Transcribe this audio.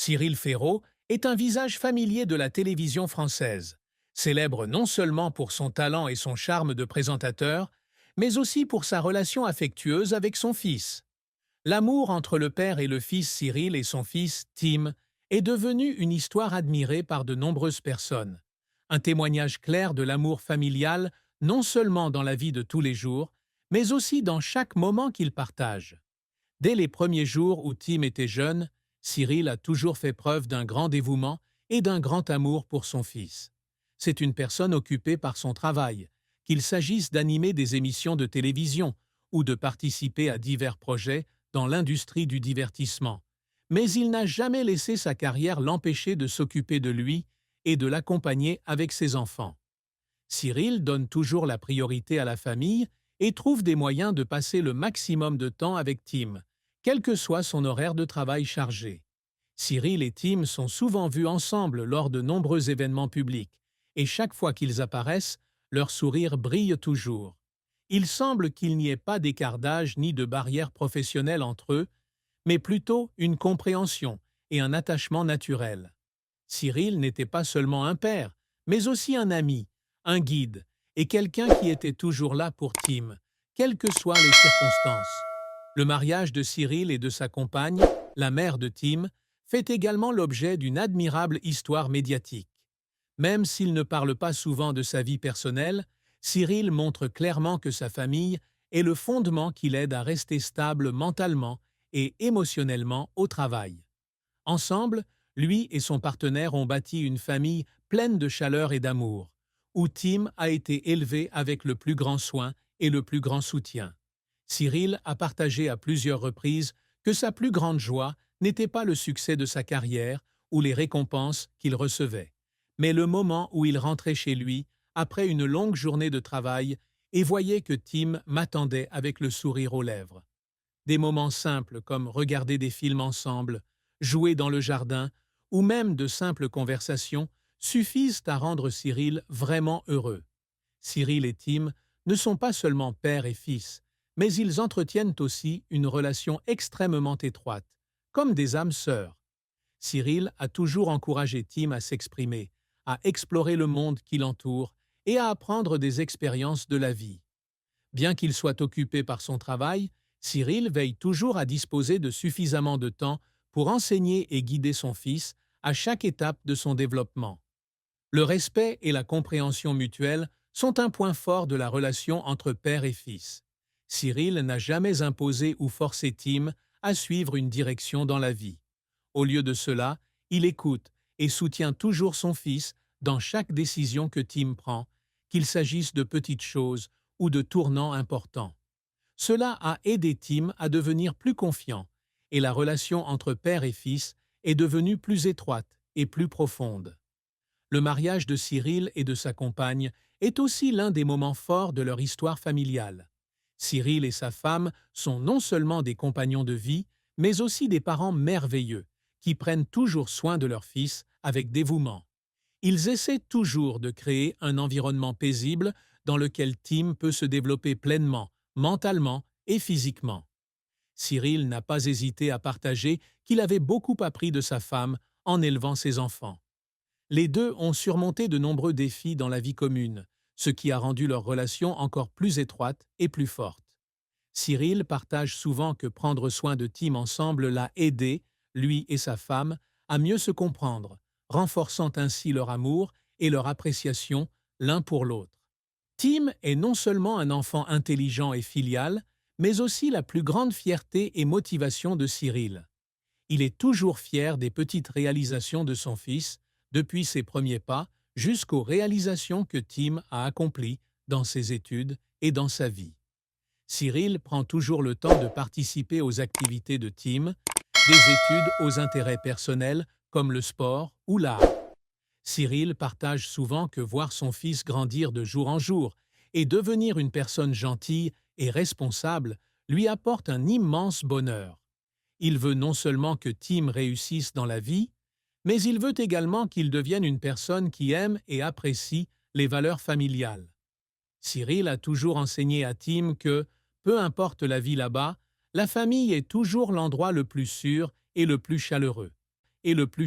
Cyril Ferraud est un visage familier de la télévision française, célèbre non seulement pour son talent et son charme de présentateur, mais aussi pour sa relation affectueuse avec son fils. L'amour entre le père et le fils Cyril et son fils Tim est devenu une histoire admirée par de nombreuses personnes. Un témoignage clair de l'amour familial, non seulement dans la vie de tous les jours, mais aussi dans chaque moment qu'ils partagent. Dès les premiers jours où Tim était jeune, Cyril a toujours fait preuve d'un grand dévouement et d'un grand amour pour son fils. C'est une personne occupée par son travail, qu'il s'agisse d'animer des émissions de télévision ou de participer à divers projets dans l'industrie du divertissement. Mais il n'a jamais laissé sa carrière l'empêcher de s'occuper de lui et de l'accompagner avec ses enfants. Cyril donne toujours la priorité à la famille et trouve des moyens de passer le maximum de temps avec Tim, quel que soit son horaire de travail chargé. Cyril et Tim sont souvent vus ensemble lors de nombreux événements publics, et chaque fois qu'ils apparaissent, leur sourire brille toujours. Il semble qu'il n'y ait pas d'écart d'âge ni de barrière professionnelle entre eux, mais plutôt une compréhension et un attachement naturel. Cyril n'était pas seulement un père, mais aussi un ami, un guide et quelqu'un qui était toujours là pour Tim, quelles que soient les circonstances. Le mariage de Cyril et de sa compagne, la mère de Tim, fait également l'objet d'une admirable histoire médiatique. Même s'il ne parle pas souvent de sa vie personnelle, Cyril montre clairement que sa famille est le fondement qui l'aide à rester stable mentalement et émotionnellement au travail. Ensemble, lui et son partenaire ont bâti une famille pleine de chaleur et d'amour, où Tim a été élevé avec le plus grand soin et le plus grand soutien. Cyril a partagé à plusieurs reprises que sa plus grande joie n'était pas le succès de sa carrière ou les récompenses qu'il recevait, mais le moment où il rentrait chez lui après une longue journée de travail et voyait que Tim m'attendait avec le sourire aux lèvres. Des moments simples comme regarder des films ensemble, jouer dans le jardin ou même de simples conversations suffisent à rendre Cyril vraiment heureux. Cyril et Tim ne sont pas seulement père et fils, mais ils entretiennent aussi une relation extrêmement étroite, comme des âmes sœurs. Cyril a toujours encouragé Tim à s'exprimer, à explorer le monde qui l'entoure et à apprendre des expériences de la vie. Bien qu'il soit occupé par son travail, Cyril veille toujours à disposer de suffisamment de temps pour enseigner et guider son fils à chaque étape de son développement. Le respect et la compréhension mutuelle sont un point fort de la relation entre père et fils. Cyril n'a jamais imposé ou forcé Tim à suivre une direction dans la vie. Au lieu de cela, il écoute et soutient toujours son fils dans chaque décision que Tim prend, qu'il s'agisse de petites choses ou de tournants importants. Cela a aidé Tim à devenir plus confiant, et la relation entre père et fils est devenue plus étroite et plus profonde. Le mariage de Cyril et de sa compagne est aussi l'un des moments forts de leur histoire familiale. Cyril et sa femme sont non seulement des compagnons de vie, mais aussi des parents merveilleux, qui prennent toujours soin de leur fils avec dévouement. Ils essaient toujours de créer un environnement paisible dans lequel Tim peut se développer pleinement, mentalement et physiquement. Cyril n'a pas hésité à partager qu'il avait beaucoup appris de sa femme en élevant ses enfants. Les deux ont surmonté de nombreux défis dans la vie commune, ce qui a rendu leur relation encore plus étroite et plus forte. Cyril partage souvent que prendre soin de Tim ensemble l'a aidé, lui et sa femme, à mieux se comprendre, renforçant ainsi leur amour et leur appréciation l'un pour l'autre. Tim est non seulement un enfant intelligent et filial, mais aussi la plus grande fierté et motivation de Cyril. Il est toujours fier des petites réalisations de son fils, depuis ses premiers pas jusqu'aux réalisations que Tim a accomplies dans ses études et dans sa vie. Cyril prend toujours le temps de participer aux activités de Tim, des études aux intérêts personnels comme le sport ou l'art. Cyril partage souvent que voir son fils grandir de jour en jour et devenir une personne gentille et responsable lui apporte un immense bonheur. Il veut non seulement que Tim réussisse dans la vie, mais il veut également qu'il devienne une personne qui aime et apprécie les valeurs familiales. Cyril a toujours enseigné à Tim que, peu importe la vie là-bas, la famille est toujours l'endroit le plus sûr et le plus chaleureux. est le plus